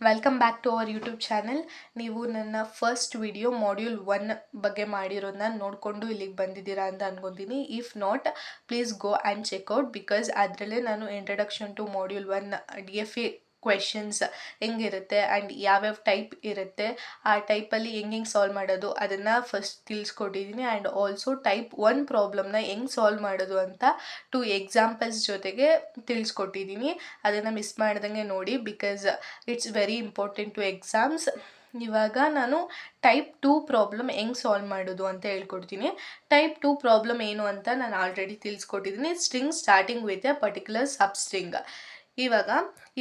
Welcome back to our YouTube channel. ನೀವು ನನ್ನ first video module 1 ಬಗ್ಗೆ ಮಾಡಿರೋದನ್ನ ನೋಡಿಕೊಂಡು ಇಲ್ಲಿಗೆ ಬಂದಿದ್ದೀರಾ ಅಂತ ಅನ್ಕೊತೀನಿ. If not, please go and check out, because ಅದರಲ್ಲೇ ನಾನು introduction to module 1 DFA questions ಹೆಂಗಿರುತ್ತೆ ಆ್ಯಂಡ್ ಯಾವ್ಯಾವ ಟೈಪ್ ಇರುತ್ತೆ, ಆ ಟೈಪಲ್ಲಿ ಹೆಂಗೆ ಸಾಲ್ವ್ ಮಾಡೋದು ಅದನ್ನು ಫಸ್ಟ್ ತಿಳಿಸ್ಕೊಟ್ಟಿದ್ದೀನಿ. ಆ್ಯಂಡ್ ಆಲ್ಸೋ ಟೈಪ್ 1 ಪ್ರಾಬ್ಲಮ್ನ ಹೆಂಗೆ ಸಾಲ್ವ್ ಮಾಡೋದು ಅಂತ 2 ಎಕ್ಸಾಂಪಲ್ಸ್ ಜೊತೆಗೆ ತಿಳಿಸ್ಕೊಟ್ಟಿದ್ದೀನಿ. ಅದನ್ನು ಮಿಸ್ ಮಾಡ್ದಂಗೆ ನೋಡಿ, because it's very important to exams. ಇವಾಗ ನಾನು ಟೈಪ್ 2 ಪ್ರಾಬ್ಲಮ್ ಹೆಂಗೆ ಸಾಲ್ವ್ ಮಾಡೋದು ಅಂತ ಹೇಳ್ಕೊಡ್ತೀನಿ. ಟೈಪ್ 2 ಪ್ರಾಬ್ಲಮ್ ಏನು ಅಂತ ನಾನು ಆಲ್ರೆಡಿ ತಿಳಿಸ್ಕೊಟ್ಟಿದ್ದೀನಿ. String starting with a particular substring. ಇವಾಗ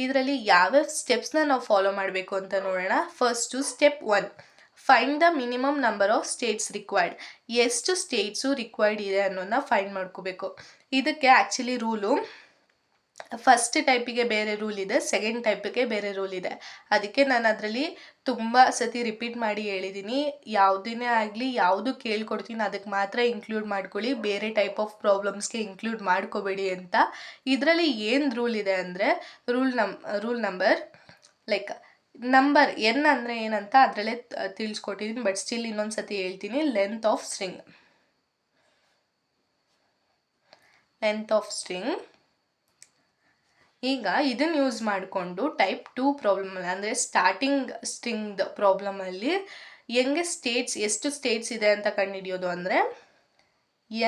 ಇದರಲ್ಲಿ ಯಾವ್ಯಾವ ಸ್ಟೆಪ್ಸ್ನ ನಾವು ಫಾಲೋ ಮಾಡಬೇಕು ಅಂತ ನೋಡೋಣ. First step 1, find the minimum number of states required. ಎಷ್ಟು ಸ್ಟೇಟ್ಸು ರಿಕ್ವೈರ್ಡ್ ಇದೆ ಅನ್ನೋದನ್ನ ಫೈಂಡ್ ಮಾಡ್ಕೋಬೇಕು. ಇದಕ್ಕೆ ಆ್ಯಕ್ಚುಲಿ ರೂಲು ಫಸ್ಟ್ ಟೈಪಿಗೆ ಬೇರೆ ರೂಲ್ ಇದೆ, ಸೆಕೆಂಡ್ ಟೈಪಿಗೆ ಬೇರೆ ರೂಲ್ ಇದೆ. ಅದಕ್ಕೆ ನಾನು ಅದರಲ್ಲಿ ತುಂಬ ಸತಿ ರಿಪೀಟ್ ಮಾಡಿ ಹೇಳಿದ್ದೀನಿ. ಯಾವುದನ್ನೇ ಆಗಲಿ, ಯಾವುದು ಕೇಳ್ಕೊಡ್ತೀನಿ ಅದಕ್ಕೆ ಮಾತ್ರ ಇನ್ಕ್ಲೂಡ್ ಮಾಡ್ಕೊಳ್ಳಿ, ಬೇರೆ ಟೈಪ್ ಆಫ್ ಪ್ರಾಬ್ಲಮ್ಸ್ಗೆ ಇನ್ಕ್ಲೂಡ್ ಮಾಡ್ಕೋಬೇಡಿ ಅಂತ. ಇದರಲ್ಲಿ ಏನು ರೂಲ್ ಇದೆ ಅಂದರೆ, rule number like number N ಅಂದರೆ ಏನಂತ ಅದರಲ್ಲೇ ತಿಳಿಸ್ಕೊಟ್ಟಿದ್ದೀನಿ, ಬಟ್ ಸ್ಟಿಲ್ ಇನ್ನೊಂದು ಸತಿ ಹೇಳ್ತೀನಿ. Length of string. ಈಗ ಇದನ್ನು ಯೂಸ್ ಮಾಡಿಕೊಂಡು ಟೈಪ್ 2 ಪ್ರಾಬ್ಲಮಲ್ಲಿ ಅಂದರೆ ಸ್ಟಾರ್ಟಿಂಗ್ ಸ್ಟ್ರಿಂಗ್ ಪ್ರಾಬ್ಲಮಲ್ಲಿ ಹೆಂಗೆ ಎಷ್ಟು ಸ್ಟೇಟ್ಸ್ ಇದೆ ಅಂತ ಕಂಡುಹಿಡಿಯೋದು ಅಂದರೆ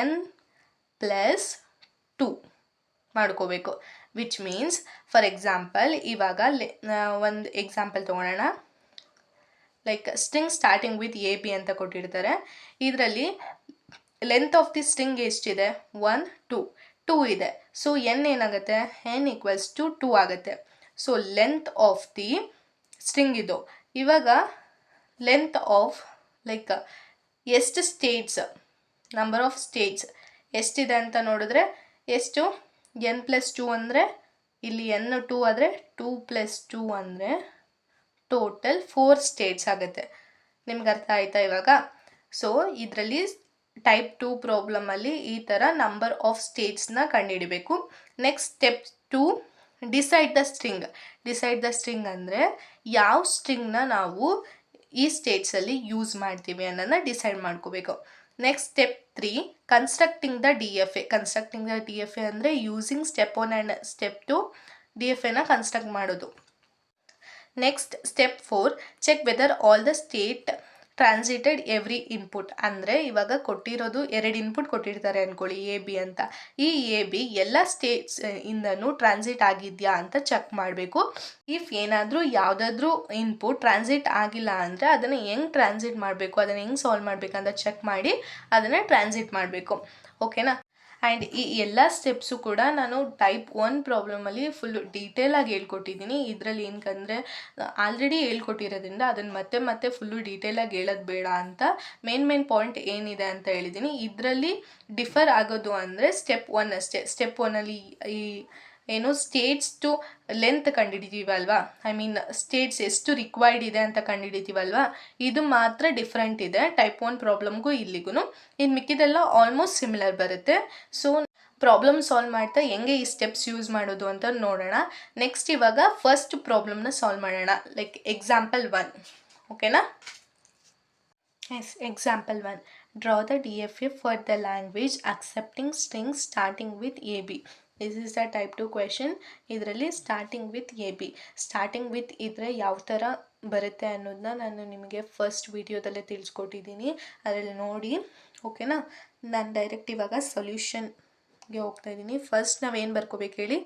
n+2 ಮಾಡ್ಕೋಬೇಕು. ವಿಚ್ ಮೀನ್ಸ್, ಫಾರ್ ಎಕ್ಸಾಂಪಲ್ ಇವಾಗ ಒಂದು ಎಕ್ಸಾಂಪಲ್ ತೊಗೊಳ್ಳೋಣ. Like string starting with AB ಅಂತ ಕೊಟ್ಟಿರ್ತಾರೆ. ಇದರಲ್ಲಿ ಲೆಂತ್ ಆಫ್ ದಿ ಸ್ಟ್ರಿಂಗ್ ಎಷ್ಟಿದೆ? 1, 2 ಇದೆ. ಸೊ n ಏನಾಗುತ್ತೆ? n = 2 ಆಗುತ್ತೆ. So length of the string ಇದು. ಇವಾಗ ಲೆಂತ್ ಆಫ್ ಲೈಕ್ ಎಷ್ಟು ಸ್ಟೇಟ್ಸ್, ನಂಬರ್ ಆಫ್ ಸ್ಟೇಟ್ಸ್ ಎಷ್ಟಿದೆ ಅಂತ ನೋಡಿದ್ರೆ ಎಷ್ಟು? n+2 ಅಂದರೆ ಇಲ್ಲಿ n2 ಆದರೆ 2+2 ಅಂದರೆ ಟೋಟಲ್ 4 ಸ್ಟೇಟ್ಸ್ ಆಗುತ್ತೆ. ನಿಮ್ಗೆ ಅರ್ಥ ಆಯ್ತಾ ಇವಾಗ? ಸೊ ಇದರಲ್ಲಿ ಟೈಪ್ 2 ಪ್ರಾಬ್ಲಮಲ್ಲಿ ಈ ಥರ ನಂಬರ್ ಆಫ್ ಸ್ಟೇಟ್ಸ್ನ ಕಂಡುಹಿಡಬೇಕು. Next step 2, decide the string ಅಂದರೆ ಯಾವ ಸ್ಟ್ರಿಂಗ್ನ ನಾವು ಈ ಸ್ಟೇಟ್ಸಲ್ಲಿ ಯೂಸ್ ಮಾಡ್ತೀವಿ ಅನ್ನೋದನ್ನ ಡಿಸೈಡ್ ಮಾಡ್ಕೋಬೇಕು. Next step 3, constructing the DFA ಅಂದರೆ ಯೂಸಿಂಗ್ ಸ್ಟೆಪ್ 1 ಆ್ಯಂಡ್ ಸ್ಟೆಪ್ 2 DFAನ ಕನ್ಸ್ಟ್ರಕ್ಟ್ ಮಾಡೋದು. Next step 4, check whether all the state transited every input. ಅಂದರೆ ಇವಾಗ ಕೊಟ್ಟಿರೋದು 2 ಇನ್ಪುಟ್ ಕೊಟ್ಟಿರ್ತಾರೆ ಅಂದ್ಕೊಳ್ಳಿ, AB ಅಂತ. ಈ AB ಎಲ್ಲ ಸ್ಟೇಟ್ಸ್ ಇಂದನೂ ಟ್ರಾನ್ಸಿಟ್ ಆಗಿದೆಯಾ ಅಂತ ಚೆಕ್ ಮಾಡಬೇಕು. ಇಫ್ ಏನಾದರೂ ಯಾವುದಾದ್ರೂ ಇನ್ಪುಟ್ ಟ್ರಾನ್ಸಿಟ್ ಆಗಿಲ್ಲ ಅಂದರೆ ಅದನ್ನು ಹೆಂಗೆ ಟ್ರಾನ್ಸಿಟ್ ಮಾಡಬೇಕು, ಅದನ್ನು ಹೆಂಗೆ ಸಾಲ್ವ್ ಮಾಡಬೇಕಂತ ಚೆಕ್ ಮಾಡಿ ಅದನ್ನು ಟ್ರಾನ್ಸಿಟ್ ಮಾಡಬೇಕು. ಓಕೆನಾ? ಆ್ಯಂಡ್ ಈ ಎಲ್ಲ ಸ್ಟೆಪ್ಸು ಕೂಡ ನಾನು ಟೈಪ್ 1 ಪ್ರಾಬ್ಲಮಲ್ಲಿ ಫುಲ್ಲು ಡೀಟೇಲಾಗಿ ಹೇಳ್ಕೊಟ್ಟಿದ್ದೀನಿ. ಇದರಲ್ಲಿ ಏನಕ್ಕಂದರೆ ಆಲ್ರೆಡಿ ಹೇಳ್ಕೊಟ್ಟಿರೋದ್ರಿಂದ ಅದನ್ನು ಮತ್ತೆ ಫುಲ್ಲು ಡೀಟೇಲಾಗಿ ಹೇಳೋದು ಬೇಡ ಅಂತ ಮೇನ್ ಪಾಯಿಂಟ್ ಏನಿದೆ ಅಂತ ಹೇಳಿದ್ದೀನಿ. ಇದರಲ್ಲಿ ಡಿಫರ್ ಆಗೋದು ಅಂದರೆ ಸ್ಟೆಪ್ 1 ಅಷ್ಟೇ. ಸ್ಟೆಪ್ 1ಅಲ್ಲಿ ಈ ಏನು ಸ್ಟೇಟ್ಸ್ ಟು ಲೆಂತ್ ಕಂಡುಹಿಡಿತೀವಲ್ವಾ, ಐ ಮೀನ್ ಸ್ಟೇಟ್ಸ್ ಎಷ್ಟು ರಿಕ್ವೈರ್ಡ್ ಇದೆ ಅಂತ ಕಂಡುಹಿಡಿತೀವಲ್ವಾ, ಇದು ಮಾತ್ರ ಡಿಫ್ರೆಂಟ್ ಇದೆ ಟೈಪ್ 1 ಪ್ರಾಬ್ಲಮ್ಗೂ ಇಲ್ಲಿಗೂ. ಇನ್ನು ಮಿಕ್ಕಿದೆಲ್ಲ ಆಲ್ಮೋಸ್ಟ್ ಸಿಮಿಲರ್ ಬರುತ್ತೆ. ಸೊ ಪ್ರಾಬ್ಲಮ್ ಸಾಲ್ವ್ ಮಾಡ್ತಾ ಹೆಂಗೆ ಈ ಸ್ಟೆಪ್ಸ್ ಯೂಸ್ ಮಾಡೋದು ಅಂತ ನೋಡೋಣ. ನೆಕ್ಸ್ಟ್ ಇವಾಗ ಫಸ್ಟ್ ಪ್ರಾಬ್ಲಮ್ನ ಸಾಲ್ವ್ ಮಾಡೋಣ. Like example 1. ಓಕೆನಾ? Yes, example 1. Draw the DFA for the language accepting strings starting with AB. This is the type 2 question. ಇದರಲ್ಲಿ starting with AB, starting with ಇದ್ದರೆ ಯಾವ ಥರ ಬರುತ್ತೆ ಅನ್ನೋದನ್ನ ನಾನು ನಿಮಗೆ ಫಸ್ಟ್ ವಿಡಿಯೋದಲ್ಲೇ ತಿಳಿಸ್ಕೊಟ್ಟಿದ್ದೀನಿ, ಅದರಲ್ಲಿ ನೋಡಿ. ಓಕೆನಾ? ನಾನು ಡೈರೆಕ್ಟ್ ಇವಾಗ ಸೊಲ್ಯೂಷನ್ಗೆ ಹೋಗ್ತಾ ಇದ್ದೀನಿ. ಫಸ್ಟ್ ನಾವೇನು ಬರ್ಕೋಬೇಕು ಹೇಳಿ?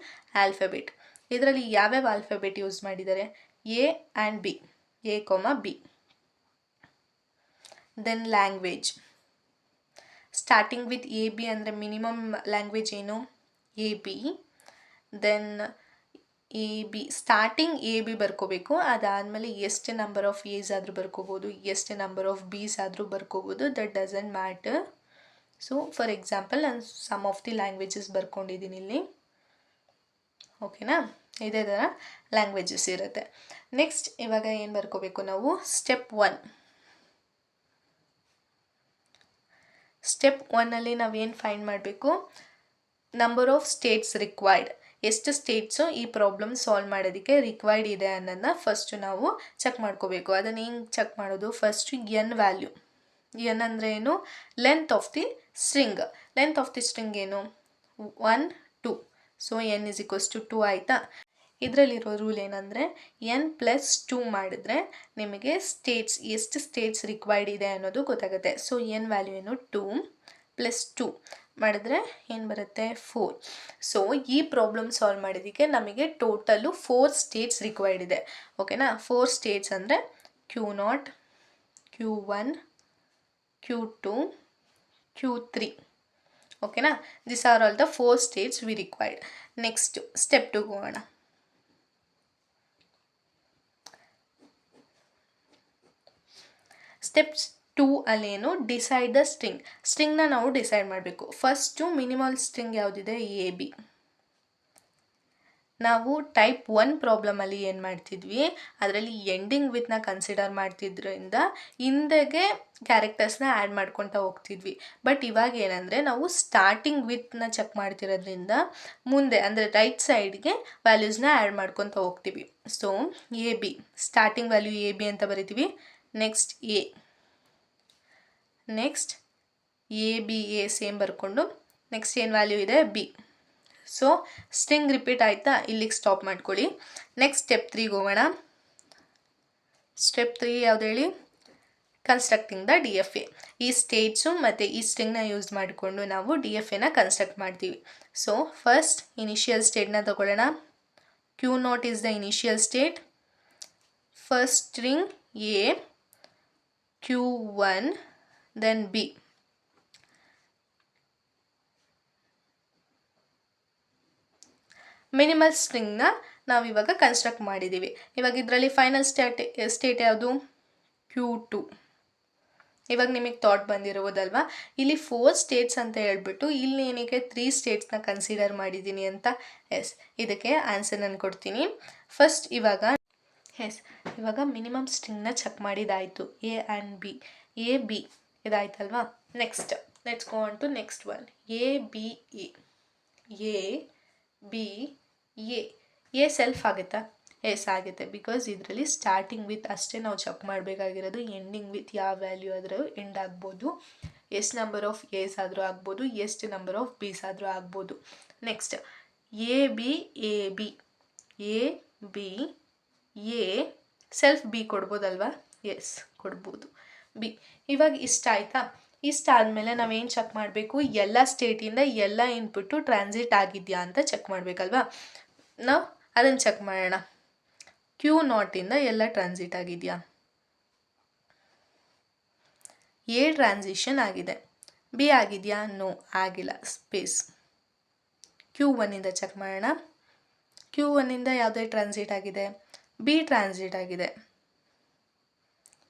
ಆಲ್ಫಾಬೆಟ್. ಇದರಲ್ಲಿ ಯಾವ್ಯಾವ ಆಲ್ಫಾಬೆಟ್ ಯೂಸ್ ಮಾಡಿದ್ದಾರೆ? A and B, A, B. Then language. Starting with AB ಅಂದರೆ ಮಿನಿಮಮ್ ಲ್ಯಾಂಗ್ವೇಜ್ ಏನು? AB. Then AB, starting AB ಬರ್ಕೋಬೇಕು. ಅದಾದಮೇಲೆ ಎಷ್ಟು ನಂಬರ್ ಆಫ್ A's ಆದರೂ ಬರ್ಕೋಬೋದು, ಎಷ್ಟು ನಂಬರ್ ಆಫ್ B's ಆದರೂ ಬರ್ಕೋಬೋದು, that doesn't matter. So for example ನಾನು ಸಮ್ ಆಫ್ ದಿ ಲ್ಯಾಂಗ್ವೇಜಸ್ ಬರ್ಕೊಂಡಿದ್ದೀನಿ ಇಲ್ಲಿ. ಓಕೆನಾ? ಇದೇ ಥರ ಲ್ಯಾಂಗ್ವೇಜಸ್ ಇರುತ್ತೆ. ನೆಕ್ಸ್ಟ್ ಇವಾಗ ಏನು ಬರ್ಕೋಬೇಕು ನಾವು? ಸ್ಟೆಪ್ 1. ಸ್ಟೆಪ್ 1ಅಲ್ಲಿ ನಾವೇನು ಫೈಂಡ್ ಮಾಡಬೇಕು? Number of states required. ಎಷ್ಟು ಸ್ಟೇಟ್ಸು ಈ ಪ್ರಾಬ್ಲಮ್ ಸಾಲ್ವ್ ಮಾಡೋದಕ್ಕೆ ರಿಕ್ವೈರ್ಡ್ ಇದೆ ಅನ್ನೋದನ್ನ ಫಸ್ಟು ನಾವು ಚೆಕ್ ಮಾಡ್ಕೋಬೇಕು. ಅದನ್ನು ಹೆಂಗೆ ಚೆಕ್ ಮಾಡೋದು? First N value. ಎನ್ ಅಂದರೆ ಏನು? Length of the string. Length of the string ಏನು? 1 2. So N is equals to 2 ಆಯಿತಾ? ಇದರಲ್ಲಿರೋ ರೂಲ್ ಏನಂದರೆ ಎನ್ ಪ್ಲಸ್ 2 ಮಾಡಿದ್ರೆ ನಿಮಗೆ ಸ್ಟೇಟ್ಸ್ ಎಷ್ಟು ಸ್ಟೇಟ್ಸ್ ರಿಕ್ವೈರ್ಡ್ ಇದೆ ಅನ್ನೋದು ಗೊತ್ತಾಗುತ್ತೆ. ಸೊ ಎನ್ ವ್ಯಾಲ್ಯೂ ಏನು? 2 ಪ್ಲಸ್ 2 ಮಾಡಿದ್ರೆ ಏನು ಬರುತ್ತೆ? 4. ಸೊ ಈ ಪ್ರಾಬ್ಲಮ್ ಸಾಲ್ವ್ ಮಾಡೋದಕ್ಕೆ ನಮಗೆ ಟೋಟಲು 4 ಸ್ಟೇಟ್ಸ್ ರಿಕ್ವೈರ್ಡ್ ಇದೆ. ಓಕೆನಾ? 4 ಸ್ಟೇಟ್ಸ್ ಅಂದರೆ Q0, Q1, Q2, Q3. ಓಕೆನಾ? This are all the 4 States we required. Next step 2 ಹೋಗೋಣ. ಸ್ಟೆಪ್ಸ್ 2 ಅಲ್ಲೇನು? Decide the string. ಸ್ಟ್ರಿಂಗ್ನ ನಾವು ಡಿಸೈಡ್ ಮಾಡಬೇಕು. ಫಸ್ಟು ಮಿನಿಮಲ್ ಸ್ಟ್ರಿಂಗ್ ಯಾವುದಿದೆ? A B. ನಾವು ಟೈಪ್ 1 ಪ್ರಾಬ್ಲಮಲ್ಲಿ ಏನು ಮಾಡ್ತಿದ್ವಿ, ಅದರಲ್ಲಿ ಎಂಡಿಂಗ್ ವಿತ್ನ ಕನ್ಸಿಡರ್ ಮಾಡ್ತಿದ್ರಿಂದ ಹಿಂದೆಗೆ ಕ್ಯಾರೆಕ್ಟರ್ಸ್ನ ಆ್ಯಡ್ ಮಾಡ್ಕೊತಾ ಹೋಗ್ತಿದ್ವಿ. ಬಟ್ ಇವಾಗ ಏನಂದರೆ ನಾವು ಸ್ಟಾರ್ಟಿಂಗ್ ವಿತ್ನ ಚೆಕ್ ಮಾಡ್ತಿರೋದ್ರಿಂದ ಮುಂದೆ ಅಂದರೆ ರೈಟ್ ಸೈಡ್ಗೆ ವ್ಯಾಲ್ಯೂಸ್ನ ಆ್ಯಡ್ ಮಾಡ್ಕೊತಾ ಹೋಗ್ತೀವಿ. So A B, starting value A B ಅಂತ ಬರಿತೀವಿ. Next A, next A B A same ಬರ್ಕೊಂಡು ನೆಕ್ಸ್ಟ್ ಏನು ವ್ಯಾಲ್ಯೂ ಇದೆ? ಬಿ. ಸೊ ಸ್ಟ್ರಿಂಗ್ ರಿಪೀಟ್ ಆಯಿತಾ? ಇಲ್ಲಿಗೆ ಸ್ಟಾಪ್ ಮಾಡ್ಕೊಳ್ಳಿ. ನೆಕ್ಸ್ಟ್ ಸ್ಟೆಪ್ 3ಗೆ ಹೋಗೋಣ. ಸ್ಟೆಪ್ 3 ಯಾವುದು ಹೇಳಿ? Constructing the D F A. ಈ ಸ್ಟೇಟ್ಸು ಮತ್ತು ಈ ಸ್ಟ್ರಿಂಗ್ನ ಯೂಸ್ ಮಾಡಿಕೊಂಡು ನಾವು ಡಿ ಎಫ್ ಎನ ಕನ್ಸ್ಟ್ರಕ್ಟ್ ಮಾಡ್ತೀವಿ. ಸೊ ಫಸ್ಟ್ ಇನಿಷಿಯಲ್ ಸ್ಟೇಟ್ನ ತಗೊಳ್ಳೋಣ. Q0 is the initial state. First string A, Q1, then B. Minimal ಸ್ಟ್ರಿಂಗ್ನ ನಾವು ಇವಾಗ ಕನ್ಸ್ಟ್ರಕ್ಟ್ ಮಾಡಿದ್ದೀವಿ. ಇವಾಗ ಇದರಲ್ಲಿ ಫೈನಲ್ ಸ್ಟೇಟ್ ಯಾವುದು? Q2. ಇವಾಗ ನಿಮಗೆ ಥಾಟ್ ಬಂದಿರುವುದಲ್ವಾ, ಇಲ್ಲಿ 4 ಸ್ಟೇಟ್ಸ್ ಅಂತ ಹೇಳ್ಬಿಟ್ಟು ಇಲ್ಲಿ ಏನಕ್ಕೆ 3 ಸ್ಟೇಟ್ಸ್ನ ಕನ್ಸಿಡರ್ ಮಾಡಿದ್ದೀನಿ ಅಂತ. ಎಸ್, ಇದಕ್ಕೆ ಆನ್ಸರ್ ನಾನು ಕೊಡ್ತೀನಿ. ಫಸ್ಟ್ ಇವಾಗ ಮಿನಿಮಮ್ ಸ್ಟ್ರಿಂಗ್ನ ಚೆಕ್ ಮಾಡಿದಾಯಿತು. A and B, A B ಇದಾಯ್ತಲ್ವಾ. Next let's go on to next one. A B A, A B A self ಆಗುತ್ತಾ? ಎಸ್ ಆಗುತ್ತೆ. ಬಿಕಾಸ್ ಇದರಲ್ಲಿ ಸ್ಟಾರ್ಟಿಂಗ್ ವಿತ್ ಅಷ್ಟೇ ನಾವು ಚೆಕ್ ಮಾಡಬೇಕಾಗಿರೋದು. ಎಂಡಿಂಗ್ ವಿತ್ ಯಾವ ವ್ಯಾಲ್ಯೂ ಆದರೂ ಎಂಡ್ ಆಗ್ಬೋದು. ಎಷ್ಟು ನಂಬರ್ ಆಫ್ ಎಸ್ ಆದರೂ ಆಗ್ಬೋದು, ಎಷ್ಟು ನಂಬರ್ ಆಫ್ ಬಿಸ್ ಆದರೂ ಆಗ್ಬೋದು. Next A B A B, A B A self B ಕೊಡ್ಬೋದಲ್ವಾ? ಎಸ್ ಕೊಡ್ಬೋದು. ಬಿ ಇವಾಗ ಇಷ್ಟ ಆಯಿತಾ? ಇಷ್ಟ ಆದಮೇಲೆ ನಾವೇನು ಚೆಕ್ ಮಾಡಬೇಕು? ಎಲ್ಲ ಸ್ಟೇಟಿಂದ ಎಲ್ಲ ಇನ್ಪುಟ್ಟು ಟ್ರಾನ್ಸಿಟ್ ಆಗಿದೆಯಾ ಅಂತ ಚೆಕ್ ಮಾಡಬೇಕಲ್ವಾ. ನಾವು ಅದನ್ನು ಚೆಕ್ ಮಾಡೋಣ. Q0 ಎಲ್ಲ ಟ್ರಾನ್ಸಿಟ್ ಆಗಿದೆಯಾ? ಎ ಟ್ರಾನ್ಸಿಷನ್ ಆಗಿದೆ. ಬಿ ಆಗಿದೆಯಾ? ನೋ ಆಗಿಲ್ಲ. ಸ್ಪೇಸ್. Q1 ಚೆಕ್ ಮಾಡೋಣ. Q1 ಯಾವುದೇ ಟ್ರಾನ್ಸಿಟ್ ಆಗಿದೆ? ಬಿ ಟ್ರಾನ್ಸಿಟ್ ಆಗಿದೆ.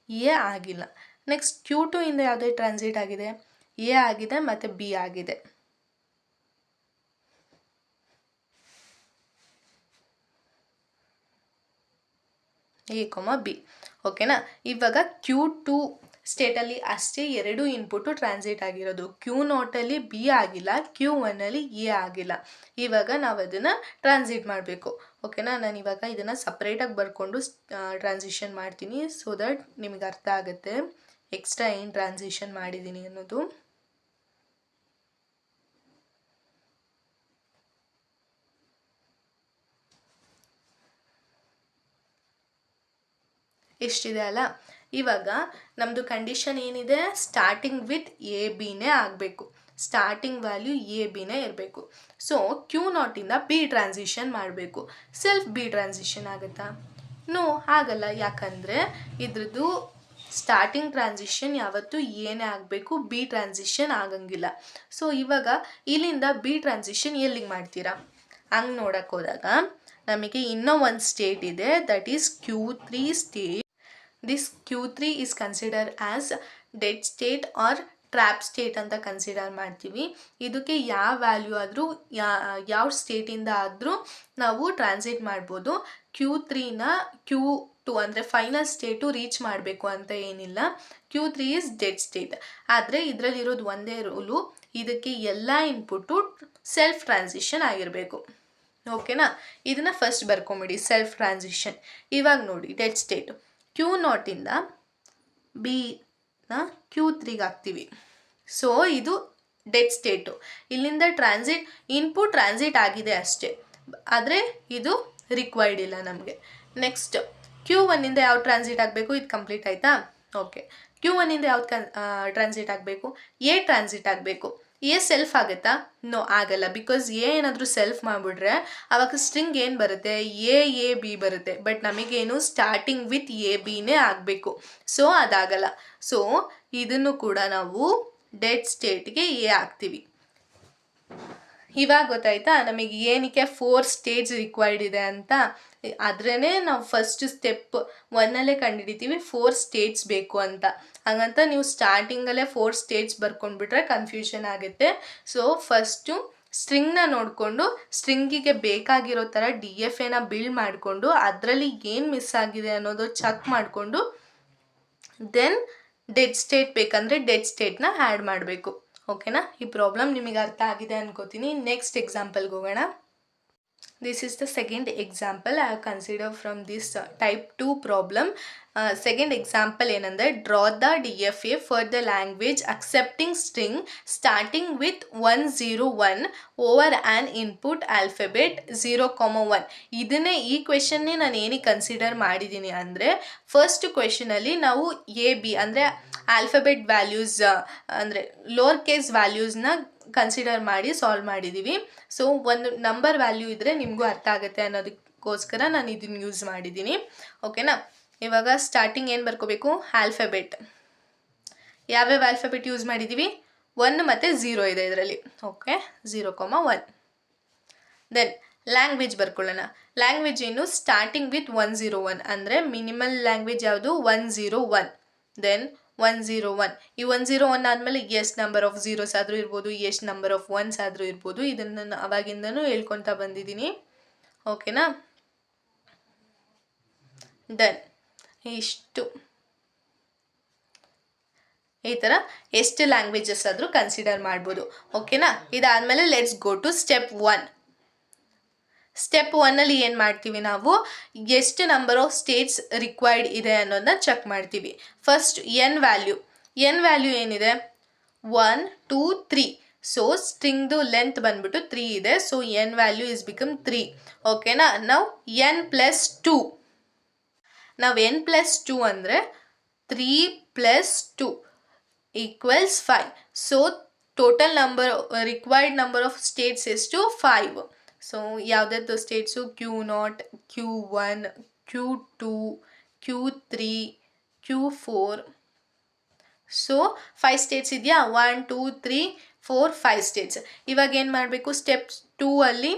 ಎ ಆಗಿಲ್ಲ. ನೆಕ್ಸ್ಟ್ Q2 ಯಾವುದೇ ಟ್ರಾನ್ಸಿಟ್ ಆಗಿದೆ? ಎ ಆಗಿದೆ ಮತ್ತು ಬಿ ಆಗಿದೆ. A B. ಓಕೆನಾ? ಇವಾಗ Q2 ಸ್ಟೇಟಲ್ಲಿ ಅಷ್ಟೇ 2 ಇನ್ಪುಟ್ಟು ಟ್ರಾನ್ಸಿಟ್ ಆಗಿರೋದು. Q0 ಬಿ ಆಗಿಲ್ಲ, Q1 ಎ ಆಗಿಲ್ಲ. ಇವಾಗ ನಾವು ಅದನ್ನು ಟ್ರಾನ್ಸಿಟ್ ಮಾಡಬೇಕು. ಓಕೆನಾ? ನಾನು ಇವಾಗ ಇದನ್ನು ಸಪ್ರೇಟಾಗಿ ಬರ್ಕೊಂಡು ಟ್ರಾನ್ಸಿಷನ್ ಮಾಡ್ತೀನಿ, ಸೊ ದಟ್ ನಿಮಗೆ ಅರ್ಥ ಆಗುತ್ತೆ ಎಕ್ಸ್ಟ್ರಾ ಏನು ಟ್ರಾನ್ಸಿಷನ್ ಮಾಡಿದ್ದೀನಿ ಅನ್ನೋದು. ಎಷ್ಟಿದೆ ಅಲ್ಲ. ಇವಾಗ ನಮ್ಮದು ಕಂಡೀಷನ್ ಏನಿದೆ? ಸ್ಟಾರ್ಟಿಂಗ್ ವಿತ್ ಎ ಬಿನೇ ಆಗಬೇಕು. ಸ್ಟಾರ್ಟಿಂಗ್ ವ್ಯಾಲ್ಯೂ ಎ ಬಿನೇ ಇರಬೇಕು. ಸೊ Q0 ಬಿ ಟ್ರಾನ್ಸಿಷನ್ ಮಾಡಬೇಕು. ಸೆಲ್ಫ್ ಬಿ ಟ್ರಾನ್ಸಿಷನ್ ಆಗುತ್ತಾ? ನೋ, ಆಗಲ್ಲ. ಯಾಕಂದರೆ ಇದ್ರದ್ದು ಸ್ಟಾರ್ಟಿಂಗ್ ಟ್ರಾನ್ಸಿಷನ್ ಯಾವತ್ತೂ ಏನೇ ಆಗಬೇಕು, ಬಿ ಟ್ರಾನ್ಸಿಷನ್ ಆಗಂಗಿಲ್ಲ. ಸೊ ಇವಾಗ ಇಲ್ಲಿಂದ ಬಿ ಟ್ರಾನ್ಸಿಷನ್ ಎಲ್ಲಿಗೆ ಮಾಡ್ತೀರಾ? ಹಂಗೆ ನೋಡಕ್ಕೆ ಹೋದಾಗ ನಮಗೆ ಇನ್ನೂ ಒಂದು ಸ್ಟೇಟ್ ಇದೆ, that is Q3 state. This Q3 is consider as dead state or trap state ಅಂತ ಕನ್ಸಿಡರ್ ಮಾಡ್ತೀವಿ. ಇದಕ್ಕೆ ಯಾವ ವ್ಯಾಲ್ಯೂ ಆದರೂ ಯಾವ ಸ್ಟೇಟಿಂದ ಆದರೂ ನಾವು ಟ್ರಾನ್ಸಿಟ್ ಮಾಡ್ಬೋದು. Q3ನ Q2 ಅಂದರೆ ಫೈನಲ್ ಸ್ಟೇಟು ರೀಚ್ ಮಾಡಬೇಕು ಅಂತ ಏನಿಲ್ಲ. Q3 is dead state. ಆದರೆ ಇದರಲ್ಲಿರೋದು ಒಂದೇ ರೂಲು, ಇದಕ್ಕೆ ಎಲ್ಲ ಇನ್ಪುಟ್ಟು ಸೆಲ್ಫ್ ಟ್ರಾನ್ಸಿಷನ್ ಆಗಿರಬೇಕು. ಓಕೆನಾ. ಇದನ್ನು ಫಸ್ಟ್ ಬರ್ಕೊಂಬಿಡಿ ಸೆಲ್ಫ್ ಟ್ರಾನ್ಸಿಷನ್. ಇವಾಗ ನೋಡಿ ಡೆಡ್ ಸ್ಟೇಟು Q0 ಬಿನ Q3ಗೆ ಹಾಕ್ತೀವಿ. ಸೊ ಇದು ಡೆಡ್ ಸ್ಟೇಟು. ಇಲ್ಲಿಂದ ಇನ್ಪುಟ್ ಟ್ರಾನ್ಸಿಟ್ ಆಗಿದೆ ಅಷ್ಟೇ, ಆದರೆ ಇದು ರಿಕ್ವೈರ್ಡ್ ಇಲ್ಲ ನಮಗೆ. ನೆಕ್ಸ್ಟ್ Q1 ಯಾವ ಟ್ರಾನ್ಸಿಟ್ ಆಗಬೇಕು, ಇದು ಕಂಪ್ಲೀಟ್ ಆಯಿತಾ. ಓಕೆ, Q1 ಯಾವ್ದು ಟ್ರಾನ್ಸಿಟ್ ಆಗಬೇಕು, ಎ ಟ್ರಾನ್ಸಿಟ್ ಆಗಬೇಕು. ಎ ಸೆಲ್ಫ್ ಆಗುತ್ತಾ? ನೋ, ಆಗಲ್ಲ. ಬಿಕಾಸ್ ಎ ಏನಾದರೂ ಸೆಲ್ಫ್ ಮಾಡಿಬಿಟ್ರೆ ಆವಾಗ ಸ್ಟ್ರಿಂಗ್ ಏನು ಬರುತ್ತೆ, ಎ ಬಿ ಬರುತ್ತೆ. ಬಟ್ ನಮಗೇನು ಸ್ಟಾರ್ಟಿಂಗ್ ವಿತ್ ಎ ಬಿನೇ ಆಗಬೇಕು. ಸೊ ಅದಾಗಲ್ಲ. ಸೊ ಇದನ್ನು ಕೂಡ ನಾವು ಡೆಡ್ ಸ್ಟೇಟ್ಗೆ ಎ ಹಾಕ್ತೀವಿ. ಇವಾಗ ಗೊತ್ತಾಯ್ತಾ ನಮಗೆ ಏನಕ್ಕೆ 4 ಸ್ಟೇಜ್ ರಿಕ್ವೈರ್ಡ್ ಇದೆ ಅಂತ. ಅದ್ರೇ ನಾವು ಫಸ್ಟ್ ಸ್ಟೆಪ್ 1ಅಲ್ಲೇ ಕಂಡುಹಿಡಿತೀವಿ 4 ಸ್ಟೇಟ್ಸ್ ಬೇಕು ಅಂತ. ಹಾಗಂತ ನೀವು ಸ್ಟಾರ್ಟಿಂಗಲ್ಲೇ 4 ಸ್ಟೇಟ್ಸ್ ಬರ್ಕೊಂಡ್ಬಿಟ್ರೆ ಕನ್ಫ್ಯೂಷನ್ ಆಗುತ್ತೆ. ಸೊ ಫಸ್ಟು ಸ್ಟ್ರಿಂಗ್ನ ನೋಡಿಕೊಂಡು ಸ್ಟ್ರಿಂಗಿಗೆ ಬೇಕಾಗಿರೋ ಥರ DFAನ ಬಿಲ್ಡ್ ಮಾಡಿಕೊಂಡು ಅದರಲ್ಲಿ ಏನು ಮಿಸ್ ಆಗಿದೆ ಅನ್ನೋದು ಚೆಕ್ ಮಾಡಿಕೊಂಡು ದೆನ್ ಡೆಡ್ ಸ್ಟೇಟ್ ಬೇಕಂದರೆ ಡೆಡ್ ಸ್ಟೇಟ್ನ ಆ್ಯಡ್ ಮಾಡಬೇಕು. ಓಕೆನಾ. ಈ ಪ್ರಾಬ್ಲಮ್ ನಿಮಗೆ ಅರ್ಥ ಆಗಿದೆ ಅನ್ಕೋತೀನಿ. ನೆಕ್ಸ್ಟ್ ಎಕ್ಸಾಂಪಲ್ಗೆ ಹೋಗೋಣ. This is the second example I have considered from this type 2 problem. Second example ಏನಂದರೆ draw the DFA for the language accepting string starting with 101 over an input alphabet 0,1. ಇದನ್ನೇ ಈ ಕ್ವೆಶನ್ನೇ ನಾನು ಏನಕ್ಕೆ ಕನ್ಸಿಡರ್ ಮಾಡಿದ್ದೀನಿ ಅಂದರೆ ಫಸ್ಟ್ ಕ್ವೆಶನಲ್ಲಿ ನಾವು AB ಅಂದರೆ alphabet values ಅಂದರೆ ಲೋವರ್ ಕೇಸ್ ವ್ಯಾಲ್ಯೂಸ್ನ ಕನ್ಸಿಡರ್ ಮಾಡಿ ಸಾಲ್ವ್ ಮಾಡಿದ್ದೀವಿ. ಸೊ ಒಂದು ನಂಬರ್ ವ್ಯಾಲ್ಯೂ ಇದ್ದರೆ ನಿಮಗೂ ಅರ್ಥ ಆಗುತ್ತೆ ಅನ್ನೋದಕ್ಕೋಸ್ಕರ ನಾನು ಇದನ್ನು ಯೂಸ್ ಮಾಡಿದ್ದೀನಿ. ಓಕೆನಾ. ಇವಾಗ ಸ್ಟಾರ್ಟಿಂಗ್ ಏನು ಬರ್ಕೋಬೇಕು, ಆಲ್ಫಾಬೆಟ್. ಯಾವ್ಯಾವ ಆಲ್ಫಾಬೆಟ್ ಯೂಸ್ ಮಾಡಿದ್ದೀವಿ, 1 ಮತ್ತು 0 ಇದೆ ಇದರಲ್ಲಿ. ಓಕೆ, 0,1. ದೆನ್ ಲ್ಯಾಂಗ್ವೇಜ್ ಬರ್ಕೊಳ್ಳೋಣ. ಲ್ಯಾಂಗ್ವೇಜ್ ಏನು, ಸ್ಟಾರ್ಟಿಂಗ್ ವಿತ್ 101 ಅಂದರೆ ಮಿನಿಮಲ್ ಲ್ಯಾಂಗ್ವೇಜ್ ಯಾವುದು, 101. ದೆನ್ 101. ಈ 101 ಆದಮೇಲೆ ಎಷ್ಟು ನಂಬರ್ ಆಫ್ ಝೀರೋಸ್ ಆದರೂ ಇರ್ಬೋದು, ಎಷ್ಟು ನಂಬರ್ ಆಫ್ ಒನ್ಸ್ ಆದರೂ ಇರ್ಬೋದು. ಇದನ್ನು ನಾನು ಅವಾಗಿಂದನೂ ಹೇಳ್ಕೊತಾ ಬಂದಿದ್ದೀನಿ. ಓಕೆನಾ. ಡನ್. ಇಷ್ಟು ಈ ಥರ ಎಷ್ಟು ಲ್ಯಾಂಗ್ವೇಜಸ್ ಆದರೂ ಕನ್ಸಿಡರ್ ಮಾಡ್ಬೋದು. ಓಕೆನಾ. ಇದಾದಮೇಲೆ let's go to step 1. Step 1ಅಲ್ಲಿ ಏನು ಮಾಡ್ತೀವಿ, ನಾವು ಎಷ್ಟು ನಂಬರ್ ಆಫ್ ಸ್ಟೇಟ್ಸ್ ರಿಕ್ವೈರ್ಡ್ ಇದೆ ಅನ್ನೋದನ್ನ ಚೆಕ್ ಮಾಡ್ತೀವಿ. ಫಸ್ಟ್ ಎನ್ ವ್ಯಾಲ್ಯೂ ಏನಿದೆ, 1 2 3. ಸೊ ಸ್ಟ್ರಿಂಗ್ದು ಲೆಂತ್ ಬಂದ್ಬಿಟ್ಟು 3 ಇದೆ. So N value is become 3. ಓಕೆನಾ. ನಾವು n+2 ಅಂದರೆ 3 + 2 = 5. So total required number of States ಎಷ್ಟು, 5. ಸೊ ಯಾವುದಾದ್ರು states, Q0, Q1, Q2, Q3, Q4. So 5 States ಇದೆಯಾ, 1 2 3 4 5 ಸ್ಟೇಟ್ಸ್. ಇವಾಗ ಏನು ಮಾಡಬೇಕು, ಸ್ಟೆಪ್ 2ಅಲ್ಲಿ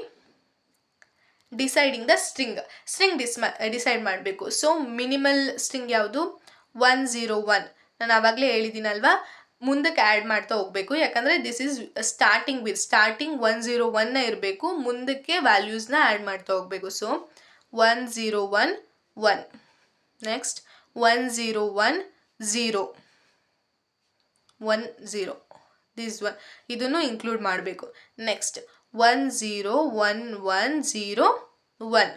ಡಿಸೈಡಿಂಗ್ ದ ಸ್ಟ್ರಿಂಗ್ ಡಿಸೈಡ್ ಮಾಡಬೇಕು. ಸೊ ಮಿನಿಮಲ್ ಸ್ಟ್ರಿಂಗ್ ಯಾವುದು, 101. ನಾನು ಆವಾಗಲೇ ಹೇಳಿದ್ದೀನಲ್ವಾ, ಮುಂದಕ್ಕೆ ಆ್ಯಡ್ ಮಾಡ್ತಾ ಹೋಗಬೇಕು. ಯಾಕಂದರೆ ದಿಸ್ ಈಸ್ ಸ್ಟಾರ್ಟಿಂಗ್ 101 ಇರಬೇಕು, ಮುಂದಕ್ಕೆ ವ್ಯಾಲ್ಯೂಸ್ನ ಆ್ಯಡ್ ಮಾಡ್ತಾ ಹೋಗಬೇಕು. ಸೊ 101 1, ನೆಕ್ಸ್ಟ್ 101 0 1 0, ದಿಸ್ 1 ಇದನ್ನು ಇನ್ಕ್ಲೂಡ್ ಮಾಡಬೇಕು. ನೆಕ್ಸ್ಟ್ 101101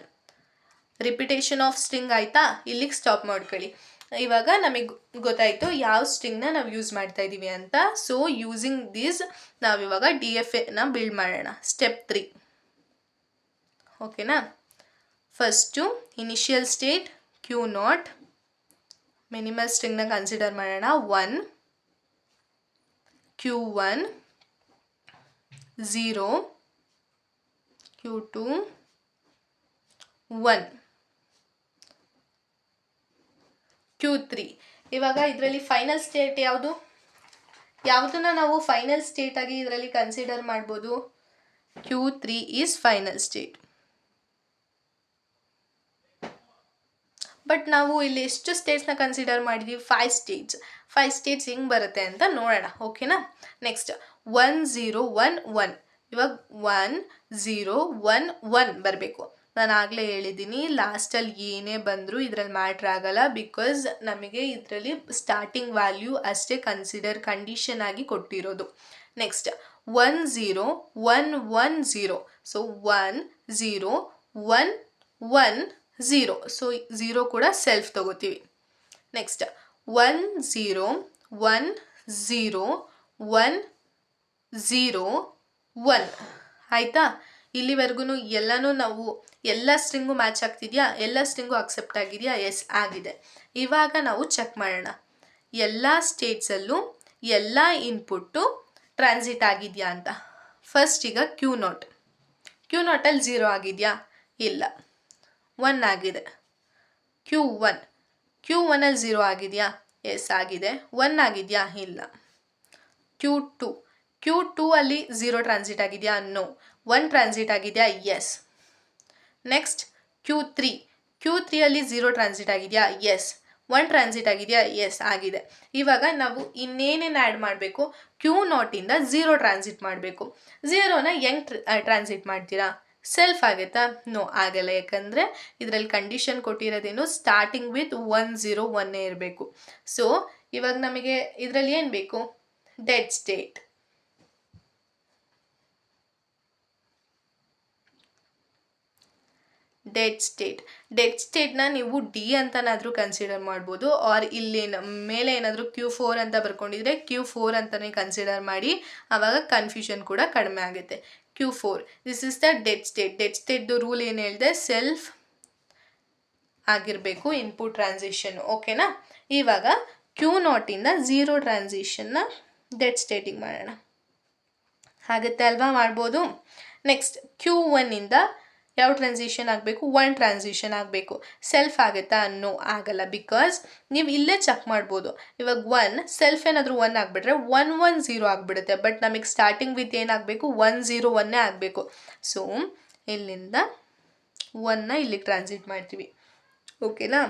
ರಿಪಿಟೇಷನ್ ಆಫ್ ಸ್ಟ್ರಿಂಗ್ ಆಯಿತಾ. ಇಲ್ಲಿಗೆ ಸ್ಟಾಪ್ ಮಾಡ್ಕೊಳ್ಳಿ. ಇವಾಗ ನಮಗೆ ಗೊತ್ತಾಯಿತು ಯಾವ ಸ್ಟ್ರಿಂಗ್ನ ನಾವು ಯೂಸ್ ಮಾಡ್ತಾ ಇದ್ದೀವಿ ಅಂತ. ಸೊ ಯೂಸಿಂಗ್ ದಿಸ್ ನಾವಿವಾಗ DFAನ ಬಿಲ್ಡ್ ಮಾಡೋಣ. ಸ್ಟೆಪ್ 3. ಓಕೆನಾ. First initial state Q0, minimal ಸ್ಟ್ರಿಂಗ್ನ ಕನ್ಸಿಡರ್ ಮಾಡೋಣ. 1 Q1 0 Q2 1 Q3. ಇವಾಗ ಇದರಲ್ಲಿ ಫೈನಲ್ ಸ್ಟೇಟ್ ಯಾವುದನ್ನ ನಾವು ಫೈನಲ್ ಸ್ಟೇಟ್ ಆಗಿ ಇದರಲ್ಲಿ ಕನ್ಸಿಡರ್ ಮಾಡ್ಬೋದು, Q3 is final state. But ನಾವು ಇಲ್ಲಿ ಎಷ್ಟು ಸ್ಟೇಟ್ಸ್ನ ಕನ್ಸಿಡರ್ ಮಾಡಿದ್ದೀವಿ, 5 ಸ್ಟೇಟ್ಸ್. 5 ಸ್ಟೇಟ್ಸ್ ಹೆಂಗೆ ಬರುತ್ತೆ ಅಂತ ನೋಡೋಣ. ಓಕೆನಾ. ನೆಕ್ಸ್ಟ್ 1011. ಇವಾಗ 1011 ಬರಬೇಕು. ನಾನು ಆಗಲೇ ಹೇಳಿದ್ದೀನಿ, ಲಾಸ್ಟಲ್ಲಿ ಏನೇ ಬಂದರೂ ಇದರಲ್ಲಿ ಮ್ಯಾಟ್ರ್ ಆಗಲ್ಲ. ಬಿಕಾಸ್ ನಮಗೆ ಇದರಲ್ಲಿ ಸ್ಟಾರ್ಟಿಂಗ್ ವ್ಯಾಲ್ಯೂ ಅಷ್ಟೇ ಕಂಡೀಷನ್ ಆಗಿ ಕೊಟ್ಟಿರೋದು. ನೆಕ್ಸ್ಟ್ 10110. ಸೊ 1 0 1 1 0. ಸೊ 0 ಕೂಡ ಸೆಲ್ಫ್ ತಗೋತೀವಿ. ನೆಕ್ಸ್ಟ್ 1 0 1 0 1 0 1 ಆಯಿತಾ. ಇಲ್ಲಿವರೆಗೂ ಎಲ್ಲನೂ ನಾವು ಎಲ್ಲ ಸ್ಟ್ರಿಂಗು ಮ್ಯಾಚ್ ಆಗ್ತಿದೆಯಾ, ಎಲ್ಲ ಸ್ಟ್ರಿಂಗು ಅಕ್ಸೆಪ್ಟ್ ಆಗಿದೆಯಾ? ಎಸ್ ಆಗಿದೆ. ಇವಾಗ ನಾವು ಚೆಕ್ ಮಾಡೋಣ ಎಲ್ಲ ಸ್ಟೇಟ್ಸಲ್ಲೂ ಎಲ್ಲ ಇನ್ಪುಟ್ಟು ಟ್ರಾನ್ಸಿಟ್ ಆಗಿದೆಯಾ ಅಂತ. ಫಸ್ಟ್ ಈಗ ಕ್ಯೂ ನಾಟಲ್ಲಿ 0 ಆಗಿದೆಯಾ? ಇಲ್ಲ, 1 ಆಗಿದೆ. ಕ್ಯೂ 1ಅಲ್ಲಿ 0 ಆಗಿದೆಯಾ? ಎಸ್ ಆಗಿದೆ. 1 ಆಗಿದೆಯಾ? ಇಲ್ಲ. ಕ್ಯೂ 2 ಅಲ್ಲಿ 0 ಟ್ರಾನ್ಸಿಟ್ ಆಗಿದೆಯಾ? ನೋ. 1 ಟ್ರಾನ್ಸಿಟ್ ಆಗಿದೆಯಾ? ಎಸ್. ನೆಕ್ಸ್ಟ್ ಕ್ಯೂ 3 ಅಲ್ಲಿ 0 ಟ್ರಾನ್ಸಿಟ್ ಆಗಿದೆಯಾ? ಎಸ್. 1 ಟ್ರಾನ್ಸಿಟ್ ಆಗಿದೆಯಾ? ಎಸ್ ಆಗಿದೆ. ಇವಾಗ ನಾವು ಇನ್ನೇನೇನು ಆ್ಯಡ್ ಮಾಡಬೇಕು? ಕ್ಯೂ ನಾಟಿಂದ 0 ಟ್ರಾನ್ಸಿಟ್ ಮಾಡಬೇಕು. 0ನ ಹೆಂಗೆ ಟ್ರಾನ್ಸಿಟ್ ಮಾಡ್ತೀರಾ? ಸೆಲ್ಫ್ ಆಗುತ್ತಾ? ನೋ, ಆಗಲ್ಲ. ಯಾಕಂದರೆ ಇದರಲ್ಲಿ ಕಂಡೀಷನ್ ಕೊಟ್ಟಿರೋದೇನು, ಸ್ಟಾರ್ಟಿಂಗ್ ವಿತ್ 1 0 1 ಇರಬೇಕು. ಸೊ ಇವಾಗ ನಮಗೆ ಇದರಲ್ಲಿ ಏನು ಬೇಕು? Dead state. ಡೆಡ್ ಸ್ಟೇಟ್ನ ನೀವು ಡಿ ಅಂತನಾದರೂ ಕನ್ಸಿಡರ್ ಮಾಡ್ಬೋದು, ಆರ್ ಇಲ್ಲಿ ಮೇಲೆ ಏನಾದರೂ Q4 ಅಂತ ಬರ್ಕೊಂಡಿದ್ರೆ Q4 ಅಂತಲೇ ಕನ್ಸಿಡರ್ ಮಾಡಿ. ಆವಾಗ ಕನ್ಫ್ಯೂಷನ್ ಕೂಡ ಕಡಿಮೆ ಆಗುತ್ತೆ. Q4 this is the dead ಸ್ಟೇಟ್ದು ರೂಲ್ ಏನು ಹೇಳಿದೆ? ಸೆಲ್ಫ್ ಆಗಿರಬೇಕು ಇನ್ಪುಟ್ ಟ್ರಾನ್ಸಿಷನ್. ಓಕೆನಾ? ಇವಾಗ ಕ್ಯೂ ನಾಟಿಂದ 0 ಟ್ರಾನ್ಸಿಷನ್ನ ಡೆಡ್ ಸ್ಟೇಟಿಗೆ ಮಾಡೋಣ. ಆಗುತ್ತೆ ಅಲ್ವಾ? ಮಾಡ್ಬೋದು. ನೆಕ್ಸ್ಟ್ Q1ಇಂದ ಯಾವ ಟ್ರಾನ್ಸಿಷನ್ ಆಗಬೇಕು? 1 ಟ್ರಾನ್ಸಿಷನ್ ಆಗಬೇಕು. ಸೆಲ್ಫ್ ಆಗುತ್ತಾ? ನೋ, ಆಗಲ್ಲ. ಬಿಕಾಸ್ ನೀವು ಇಲ್ಲೇ ಚೆಕ್ ಮಾಡ್ಬೋದು. ಇವಾಗ 1 ಸೆಲ್ಫ್ ಏನಾದರೂ 1 ಆಗಿಬಿಟ್ರೆ 1 1 0 ಆಗಿಬಿಡುತ್ತೆ. ಬಟ್ ನಮಗೆ ಸ್ಟಾರ್ಟಿಂಗ್ ವಿತ್ ಏನಾಗಬೇಕು? 1 0 1 ಆಗಬೇಕು. ಸೊ ಇಲ್ಲಿಂದ 1ನ ಇಲ್ಲಿಗೆ ಟ್ರಾನ್ಸಿಟ್ ಮಾಡ್ತೀವಿ. ಓಕೆನಾ?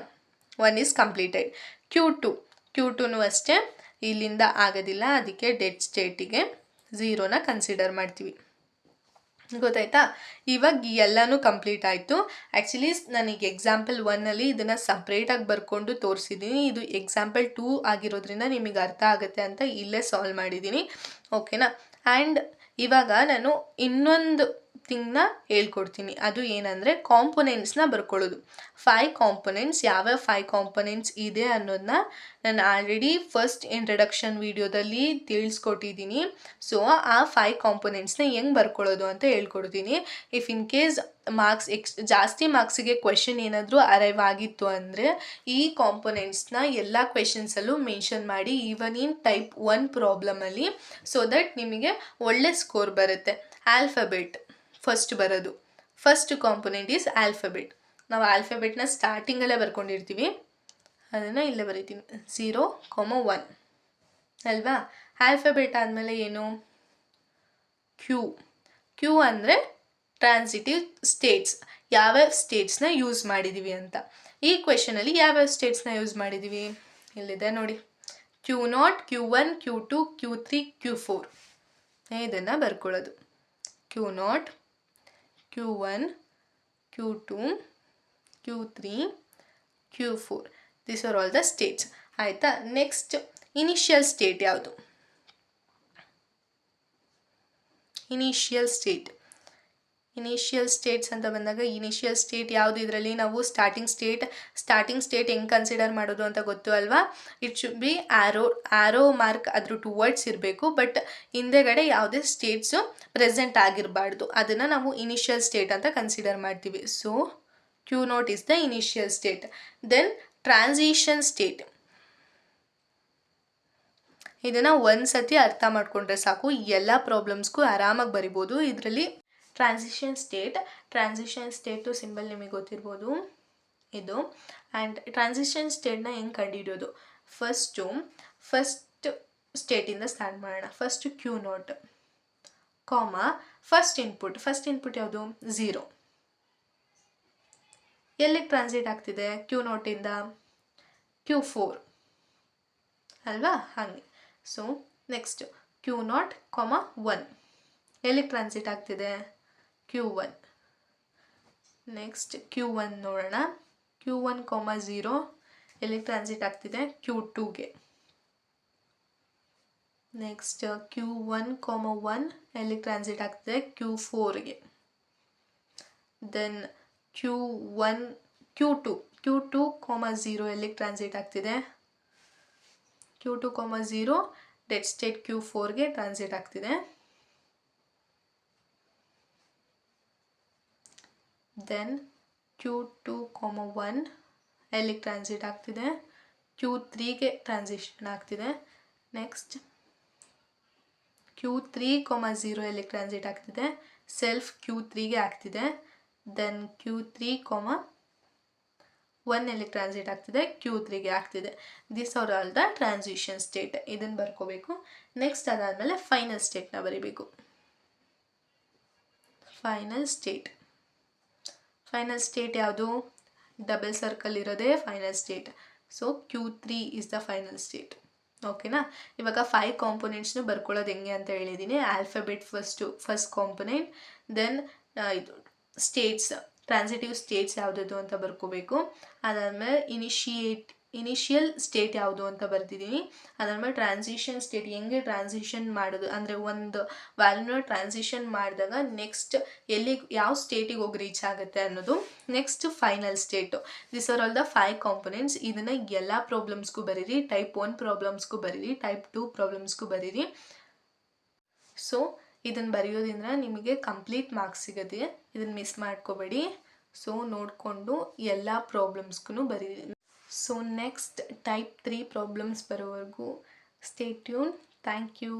1 ಈಸ್ ಕಂಪ್ಲೀಟೆಡ್. Q2 ಅಷ್ಟೇ ಇಲ್ಲಿಂದ ಆಗೋದಿಲ್ಲ, ಅದಕ್ಕೆ ಡೆಡ್ ಸ್ಟೇಟಿಗೆ 0ನ ಕನ್ಸಿಡರ್ ಮಾಡ್ತೀವಿ. ಗೊತ್ತಾಯ್ತಾ? ಇವಾಗ ಎಲ್ಲನೂ ಕಂಪ್ಲೀಟ್ ಆಯಿತು. ಆ್ಯಕ್ಚುಲಿ ನನಗೆ ಎಕ್ಸಾಂಪಲ್ 1ಅಲ್ಲಿ ಇದನ್ನು ಸಪ್ರೇಟಾಗಿ ಬರ್ಕೊಂಡು ತೋರಿಸಿದ್ದೀನಿ. ಇದು ಎಕ್ಸಾಂಪಲ್ 2 ಆಗಿರೋದ್ರಿಂದ ನಿಮಗೆ ಅರ್ಥ ಆಗುತ್ತೆ ಅಂತ ಇಲ್ಲೇ ಸಾಲ್ವ್ ಮಾಡಿದ್ದೀನಿ. ಓಕೆನಾ? ಆ್ಯಂಡ್ ಇವಾಗ ನಾನು ಇನ್ನೊಂದು ಥಿಂಗ್ನ ಹೇಳ್ಕೊಡ್ತೀನಿ. ಅದು ಏನಂದರೆ ಕಾಂಪೊನೆಂಟ್ಸ್ನ ಬರ್ಕೊಳ್ಳೋದು. 5 ಕಾಂಪೊನೆಂಟ್ಸ್, ಯಾವ್ಯಾವ 5 ಕಾಂಪೊನೆಂಟ್ಸ್ ಇದೆ ಅನ್ನೋದನ್ನ ನಾನು ಆಲ್ರೆಡಿ ಫಸ್ಟ್ ಇಂಟ್ರಡಕ್ಷನ್ ವೀಡಿಯೋದಲ್ಲಿ ತಿಳಿಸ್ಕೊಟ್ಟಿದ್ದೀನಿ. ಸೊ ಆ 5 ಕಾಂಪೊನೆಂಟ್ಸ್ನ ಹೆಂಗೆ ಬರ್ಕೊಳ್ಳೋದು ಅಂತ ಹೇಳ್ಕೊಡ್ತೀನಿ. ಇಫ್ ಇನ್ ಕೇಸ್ ಜಾಸ್ತಿ ಮಾರ್ಕ್ಸಿಗೆ ಕ್ವೆಶನ್ ಏನಾದರೂ ಅರೈವ್ ಆಗಿತ್ತು ಅಂದರೆ ಈ ಕಾಂಪೊನೆಂಟ್ಸ್ನ ಎಲ್ಲ ಕ್ವೆಶನ್ಸಲ್ಲೂ ಮೆನ್ಷನ್ ಮಾಡಿ, ಈವನ್ ಇನ್ ಟೈಪ್ 1 ಪ್ರಾಬ್ಲಮಲ್ಲಿ, ಸೊ ದಟ್ ನಿಮಗೆ ಒಳ್ಳೆ ಸ್ಕೋರ್ ಬರುತ್ತೆ. ಆಲ್ಫಬೆಟ್ ಫಸ್ಟ್ ಬರೋದು. First component is alphabet. ನಾವು ಆಲ್ಫಬೆಟ್ನ ಸ್ಟಾರ್ಟಿಂಗಲ್ಲೇ ಬರ್ಕೊಂಡಿರ್ತೀವಿ, ಅದನ್ನು ಇಲ್ಲೇ ಬರೀತೀನಿ 0 1 ಅಲ್ವಾ? ಆಲ್ಫಬೆಟ್ ಆದಮೇಲೆ ಏನು? ಕ್ಯೂ ಅಂದರೆ ಟ್ರಾನ್ಸಿಟಿವ್ ಸ್ಟೇಟ್ಸ್. ಯಾವ್ಯಾವ ಸ್ಟೇಟ್ಸ್ನ ಯೂಸ್ ಮಾಡಿದ್ದೀವಿ ಅಂತ. ಈ ಕ್ವೆಶನಲ್ಲಿ ಯಾವ್ಯಾವ ಸ್ಟೇಟ್ಸ್ನ ಯೂಸ್ ಮಾಡಿದ್ದೀವಿ? ಇಲ್ಲಿದೆ ನೋಡಿ. Q0 Q1 Q2 Q3 Q4 ಇದನ್ನು ಬರ್ಕೊಳ್ಳೋದು. Q0 Q1 Q2 Q3 Q4 this are all the States. ಆಯಿತಾ? ನೆಕ್ಸ್ಟ್ ಇನಿಷಿಯಲ್ ಸ್ಟೇಟ್ ಯಾವುದು? ಇನಿಷಿಯಲ್ ಸ್ಟೇಟ್ಸ್ ಅಂತ ಬಂದಾಗ ಇನಿಷಿಯಲ್ ಸ್ಟೇಟ್ ಯಾವುದು? ಇದರಲ್ಲಿ ನಾವು ಸ್ಟಾರ್ಟಿಂಗ್ ಸ್ಟೇಟ್ ಹೆಂಗೆ ಕನ್ಸಿಡರ್ ಮಾಡೋದು ಅಂತ ಗೊತ್ತು ಅಲ್ವಾ? It should be arrow mark ಅದ್ರ ಟುವರ್ಡ್ಸ್ ಇರಬೇಕು. ಬಟ್ ಹಿಂದೆಗಡೆ ಯಾವುದೇ ಸ್ಟೇಟ್ಸು ಪ್ರೆಸೆಂಟ್ ಆಗಿರಬಾರ್ದು. ಅದನ್ನು ನಾವು ಇನಿಷಿಯಲ್ ಸ್ಟೇಟ್ ಅಂತ ಕನ್ಸಿಡರ್ ಮಾಡ್ತೀವಿ. So Q0 is the initial state. Then transition state. ಇದನ್ನು ಒಂದು ಸತಿ ಅರ್ಥ ಮಾಡ್ಕೊಂಡ್ರೆ ಸಾಕು, ಎಲ್ಲ ಪ್ರಾಬ್ಲಮ್ಸ್ಗೂ ಆರಾಮಾಗಿ ಬರಿಬೋದು. ಇದರಲ್ಲಿ ಟ್ರಾನ್ಸಿಷನ್ ಸ್ಟೇಟು ಸಿಂಬಲ್ ನಿಮಗೆ ಗೊತ್ತಿರ್ಬೋದು ಇದು. ಆ್ಯಂಡ್ ಟ್ರಾನ್ಸಿಷನ್ ಸ್ಟೇಟ್ನ ಹೆಂಗೆ ಕಂಡುಹಿಡಿಯೋದು? ಫಸ್ಟ್ ಸ್ಟೇಟಿಂದ ಸ್ಟಾರ್ಟ್ ಮಾಡೋಣ. ಫಸ್ಟ್ Q0 ಫಸ್ಟ್ ಇನ್ಪುಟ್ ಯಾವುದು? 0. ಎಲ್ಲಿಗೆ ಟ್ರಾನ್ಸಿಟ್ ಆಗ್ತಿದೆ? Q0ಇಂದ Q4 ಅಲ್ವಾ? ಹಾಗೆ. ಸೊ ನೆಕ್ಸ್ಟ್ Q0 1 ಎಲ್ಲಿಗೆ ಟ್ರಾನ್ಸಿಟ್ ಆಗ್ತಿದೆ? Q1. ನೆಕ್ಸ್ಟ್ Q1 ನೋಡೋಣ. Q1 0 ಎಲ್ಲಿಗೆ ಟ್ರಾನ್ಸಿಟ್ ಆಗ್ತಿದೆ? Q2ಗೆ. ನೆಕ್ಸ್ಟ್ Q1 1 ಎಲ್ಲಿಗೆ ಟ್ರಾನ್ಸಿಟ್ ಆಗ್ತಿದೆ? Q4ಗೆ. ದೆನ್ Q1 Q2 Q2, 0 ಎಲ್ಲಿಗೆ ಟ್ರಾನ್ಸಿಟ್ ಆಗ್ತಿದೆ? Q2, 0 ಡೆಡ್ ಸ್ಟೇಟ್ Q4ಗೆ ಟ್ರಾನ್ಸಿಟ್ ಆಗ್ತಿದೆ. ದೆನ್ Q2, 1 ಎಲ್ಲಿಗೆ ಟ್ರಾನ್ಸಿಟ್ ಆಗ್ತಿದೆ? Q3ಗೆ ಟ್ರಾನ್ಸಿಷನ್ ಆಗ್ತಿದೆ. ನೆಕ್ಸ್ಟ್ Q3, 0 ಎಲ್ಲಿಗೆ ಟ್ರಾನ್ಸಿಟ್ ಆಗ್ತಿದೆ? ಸೆಲ್ಫ್ Q3ಗೆ ಆಗ್ತಿದೆ. ದೆನ್ Q3, 1 ಎಲ್ಲಿಗೆ ಟ್ರಾನ್ಸಿಟ್ ಆಗ್ತಿದೆ? Q3ಗೆ ಆಗ್ತಿದೆ. This are all the transition state. ಇದನ್ನು ಬರ್ಕೋಬೇಕು. ನೆಕ್ಸ್ಟ್ ಅದಾದಮೇಲೆ ಫೈನಲ್ ಸ್ಟೇಟ್ನ ಬರೀಬೇಕು. ಫೈನಲ್ ಸ್ಟೇಟ್ ಯಾವುದು? ಡಬಲ್ ಸರ್ಕಲ್ ಇರೋದೇ final state. So Q3 is the final state. ಓಕೆನಾ? ಇವಾಗ 5 ಕಾಂಪೊನೆಂಟ್ಸ್ನು ಬರ್ಕೊಳ್ಳೋದು ಹೆಂಗೆ ಅಂತ ಹೇಳಿದ್ದೀನಿ. ಆಲ್ಫಾಬೆಟ್ ಫಸ್ಟ್ ಕಾಂಪೊನೆಂಟ್, ದೆನ್ ಇದು ಸ್ಟೇಟ್ಸ್, ಟ್ರಾನ್ಸಿಟಿವ್ ಸ್ಟೇಟ್ಸ್ ಯಾವುದದು ಅಂತ ಬರ್ಕೋಬೇಕು. ಅದಾದಮೇಲೆ ಇನಿಷಿಯಲ್ ಸ್ಟೇಟ್ ಯಾವುದು ಅಂತ ಬರ್ತಿದ್ದೀನಿ. ಅದಾದಮೇಲೆ ಟ್ರಾನ್ಸಿಷನ್ ಸ್ಟೇಟ್, ಹೆಂಗೆ ಟ್ರಾನ್ಸಿಷನ್ ಮಾಡೋದು ಅಂದರೆ ಒಂದು ವ್ಯಾಲ್ಯೂನ ಟ್ರಾನ್ಸಿಷನ್ ಮಾಡಿದಾಗ ನೆಕ್ಸ್ಟ್ ಯಾವ ಸ್ಟೇಟಿಗೆ ಹೋಗಿ ರೀಚ್ ಆಗುತ್ತೆ ಅನ್ನೋದು. Next final state. This are all the 5 components. ಇದನ್ನು ಎಲ್ಲ ಪ್ರಾಬ್ಲಮ್ಸ್ಗೂ ಬರೀರಿ. ಟೈಪ್ 1 ಪ್ರಾಬ್ಲಮ್ಸ್ಗೂ ಬರೀರಿ, ಟೈಪ್ 2 ಪ್ರಾಬ್ಲಮ್ಸ್ಗೂ ಬರೀರಿ. ಸೊ ಇದನ್ನು ಬರೆಯೋದ್ರಿಂದ ನಿಮಗೆ ಕಂಪ್ಲೀಟ್ ಮಾರ್ಕ್ಸ್ ಸಿಗುತ್ತೆ. ಇದನ್ನು ಮಿಸ್ ಮಾಡ್ಕೋಬೇಡಿ. ಸೊ ನೋಡಿಕೊಂಡು ಎಲ್ಲ ಪ್ರಾಬ್ಲಮ್ಸ್ಗೂ ಬರೀರಿ. ಸೊ ನೆಕ್ಸ್ಟ್ ಟೈಪ್ 3 ಪ್ರಾಬ್ಲಮ್ಸ್ ಬರೋವರೆಗೂ ಸ್ಟೇ ಟ್ಯೂನ್. Thank you.